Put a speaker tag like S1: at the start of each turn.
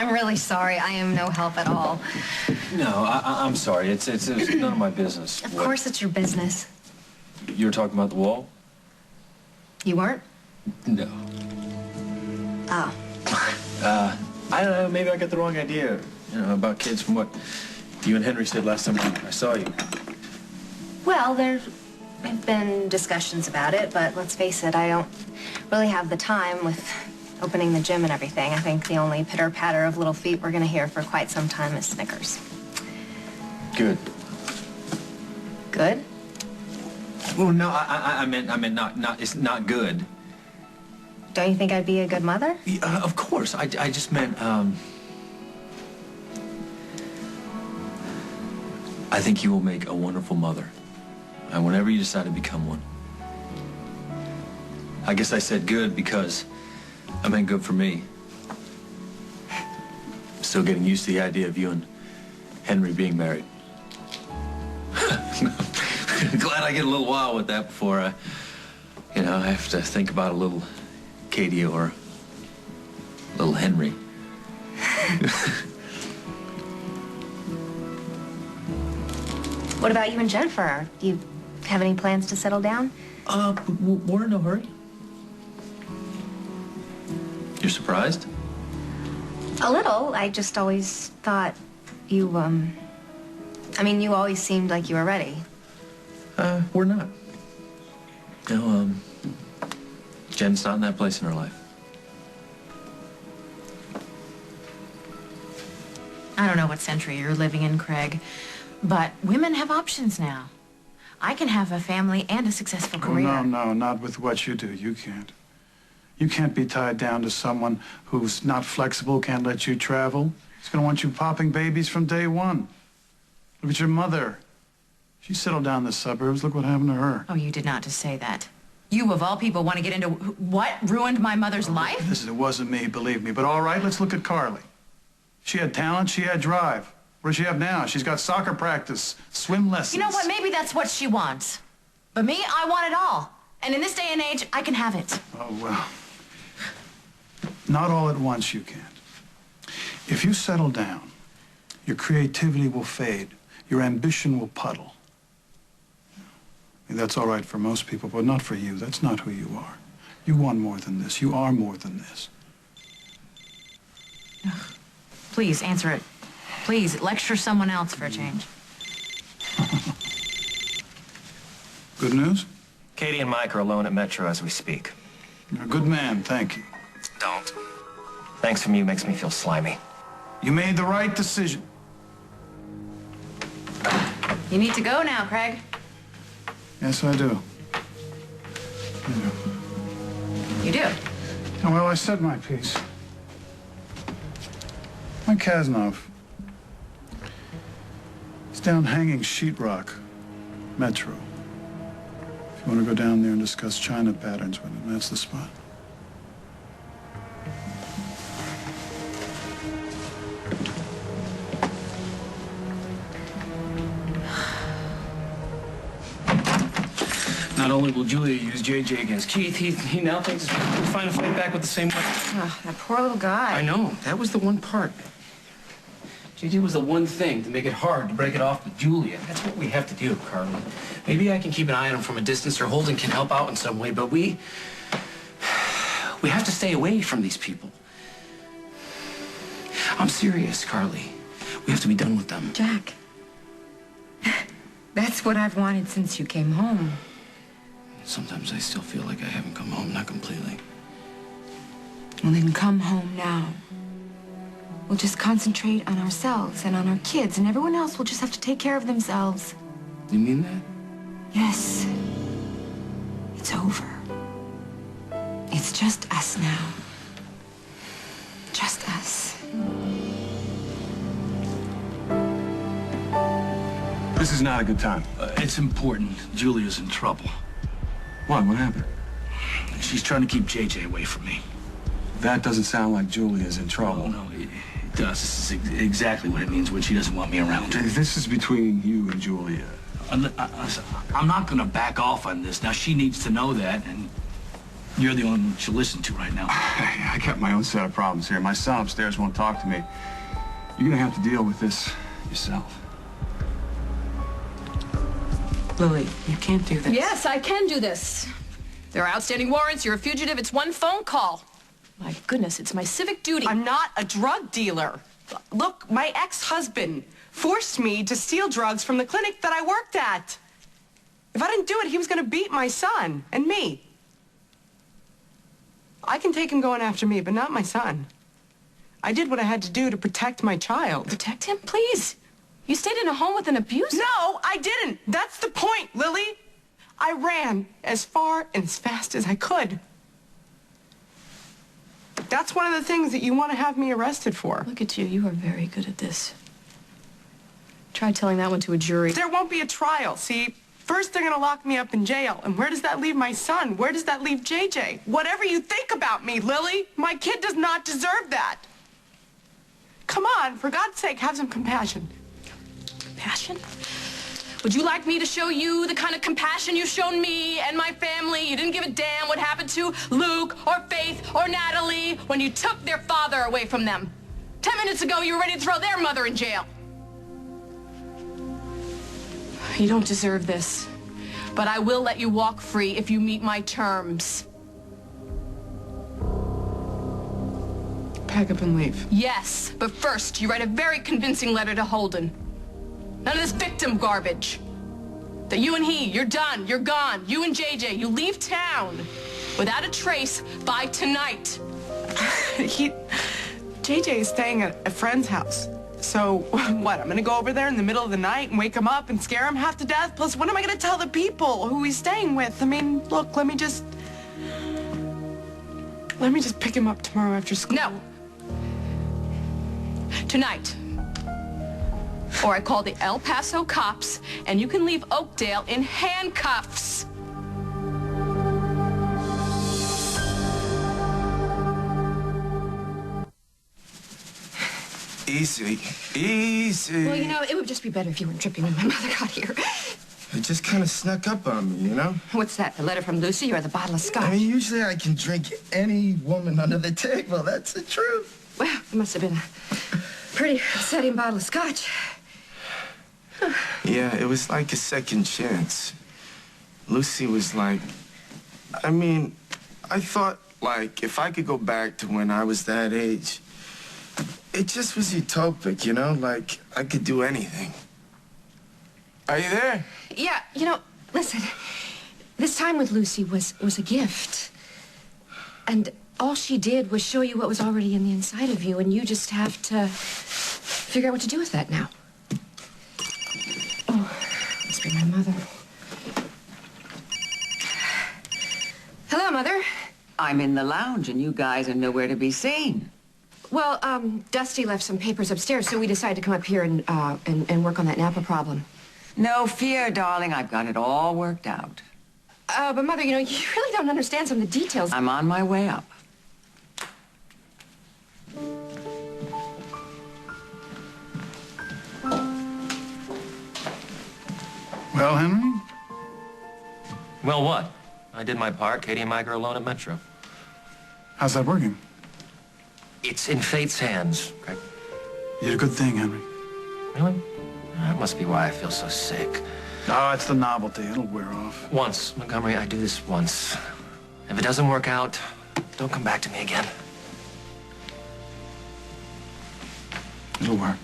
S1: I'm really sorry. I am no help at all.
S2: No, I'm sorry. It's none of my business.
S1: Of course it's your business.
S2: You were talking about the wall?
S1: You weren't?
S2: No.
S1: Oh.
S2: I don't know. Maybe I got the wrong idea, about kids from what you and Henry said last time I saw you.
S1: Well, there have been discussions about it, but let's face it, I don't really have the time with opening the gym and everything. I think the only pitter-patter of little feet we're going to hear for quite some time is Snickers.
S2: Good.
S1: Good?
S2: Well, no, I meant not. It's not good.
S1: Don't you think I'd be a good mother?
S2: Yeah, of course. I just meant, I think you will make a wonderful mother. Whenever you decide to become one. I guess I said good because I meant good for me. Still getting used to the idea of you and Henry being married. Glad I get a little while with that before I have to think about a little Katie or a little Henry.
S1: What about you and Jennifer? Do you have any plans to settle down?
S2: We're in no hurry. You're surprised?
S1: A little. I just always thought you, you always seemed like you were ready.
S2: We're not. Jen's not in that place in her life.
S3: I don't know what century you're living in, Craig, but women have options now. I can have a family and a successful career.
S4: Oh, no, not with what you do. You can't. You can't be tied down to someone who's not flexible, can't let you travel. He's going to want you popping babies from day one. Look at your mother. She settled down in the suburbs. Look what happened to her.
S3: Oh, you did not just say that. You, of all people, want to get into what ruined my mother's life?
S4: Listen, it wasn't me, believe me. But all right, let's look at Carly. She had talent, she had drive. What does she have now? She's got soccer practice, swim lessons.
S3: You know what? Maybe that's what she wants. But me, I want it all. And in this day and age, I can have it.
S4: Oh, well. Not all at once you can't. If you settle down, your creativity will fade. Your ambition will puddle. That's all right for most people, but not for you. That's not who you are. You want more than this. You are more than this.
S3: Please, answer it. Please, lecture someone else for a change.
S4: Good news?
S5: Katie and Mike are alone at Metro as we speak.
S4: You're a good man, thank you.
S5: Don't. Thanks from you makes me feel slimy.
S4: You made the right decision.
S3: You need to go now, Craig.
S4: Yes, I do. I do.
S3: You do?
S4: Oh, well, I said my piece. Mike Kasnov. He's down hanging sheetrock, Metro. If you want to go down there and discuss China patterns with him, that's the spot.
S6: Not only will Julia use JJ against Keith, he now thinks he'll find a fight back with the same weapon.
S3: Oh, that poor little guy.
S6: I know. That was the one part. JJ was the one thing to make it hard to break it off with Julia. That's what we have to do, Carly. Maybe I can keep an eye on him from a distance, or Holden can help out in some way, but we have to stay away from these people. I'm serious, Carly. We have to be done with them.
S7: Jack, that's what I've wanted since you came home.
S6: Sometimes I still feel like I haven't come home, not completely.
S7: Well, then come home now. We'll just concentrate on ourselves and on our kids, and everyone else will just have to take care of themselves.
S6: You mean that?
S7: Yes. It's over. It's just us now. Just us.
S4: This is not a good time.
S6: It's important. Julia's in trouble.
S4: What? What happened?
S6: She's trying to keep JJ away from me.
S4: That doesn't sound like Julia's in trouble.
S6: No, it does. This is exactly what it means when she doesn't want me around.
S4: This is between you and Julia.
S6: I'm not going to back off on this. Now, she needs to know that, and
S8: You're the only one she'll listen to right now.
S4: I got my own set of problems here. My son upstairs won't talk to me. You're gonna have to deal with this yourself.
S9: Lily, you can't do this.
S10: Yes, I can do this. There are outstanding warrants. You're a fugitive. It's one phone call. My goodness, it's my civic duty.
S9: I'm not a drug dealer. Look, my ex-husband forced me to steal drugs from the clinic that I worked at. If I didn't do it, he was going to beat my son and me. I can take him going after me, but not my son. I did what I had to do to protect my child.
S10: Protect him, please. You stayed in a home with an abuser.
S9: No, I didn't. That's the point, Lily. I ran as far and as fast as I could. That's one of the things that you want to have me arrested for.
S10: Look at you. You are very good at this. Try telling that one to a jury.
S9: There won't be a trial, see? First, they're going to lock me up in jail. And where does that leave my son? Where does that leave JJ? Whatever you think about me, Lily, my kid does not deserve that. Come on, for God's sake, have some compassion.
S10: Compassion? Would you like me to show you the kind of compassion you've shown me and my family? You didn't give a damn what happened to Luke or Faith or Natalie when you took their father away from them. 10 minutes ago, you were ready to throw their mother in jail. You don't deserve this, but I will let you walk free if you meet my terms.
S9: Pack up and leave.
S10: Yes, but first, you write a very convincing letter to Holden. None of this victim garbage. That you and he, you're done, you're gone. You and JJ, you leave town without a trace by tonight.
S9: JJ is staying at a friend's house. So, what, I'm gonna go over there in the middle of the night and wake him up and scare him half to death? Plus, what am I gonna tell the people who he's staying with? I mean, look, let me just pick him up tomorrow after school.
S10: No. Tonight. Or I call the El Paso cops, and you can leave Oakdale in handcuffs.
S11: Easy, easy.
S10: Well, you know, it would just be better if you weren't tripping when my mother got here.
S11: It just kind of snuck up on me, you know?
S10: What's that, the letter from Lucy or the bottle of scotch?
S11: I mean, usually I can drink any woman under the table. That's the truth.
S10: Well, it must have been a pretty upsetting bottle of scotch.
S11: Yeah, it was like a second chance. Lucy was like, I mean, I thought, like, if I could go back to when I was that age, it just was utopic, you know? Like, I could do anything. Are you there?
S1: Yeah, you know, listen, this time with Lucy was a gift. And all she did was show you what was already in the inside of you, and you just have to figure out what to do with that now. Oh, must be my mother. Hello, Mother.
S12: I'm in the lounge, and you guys are nowhere to be seen.
S1: Well, Dusty left some papers upstairs, so we decided to come up here and work on that Napa problem.
S12: No fear, darling. I've got it all worked out.
S1: But Mother, you know, you really don't understand some of the details.
S12: I'm on my way up.
S4: Well, Henry?
S5: Well, what? I did my part. Katie and Mike are alone at Metro.
S4: How's that working?
S5: It's in fate's hands, Craig.
S4: You did a good thing, Henry.
S5: Really? That must be why I feel so sick.
S4: Oh, it's the novelty. It'll wear off.
S5: Once, Montgomery, I do this once. If it doesn't work out, don't come back to me again.
S4: It'll work.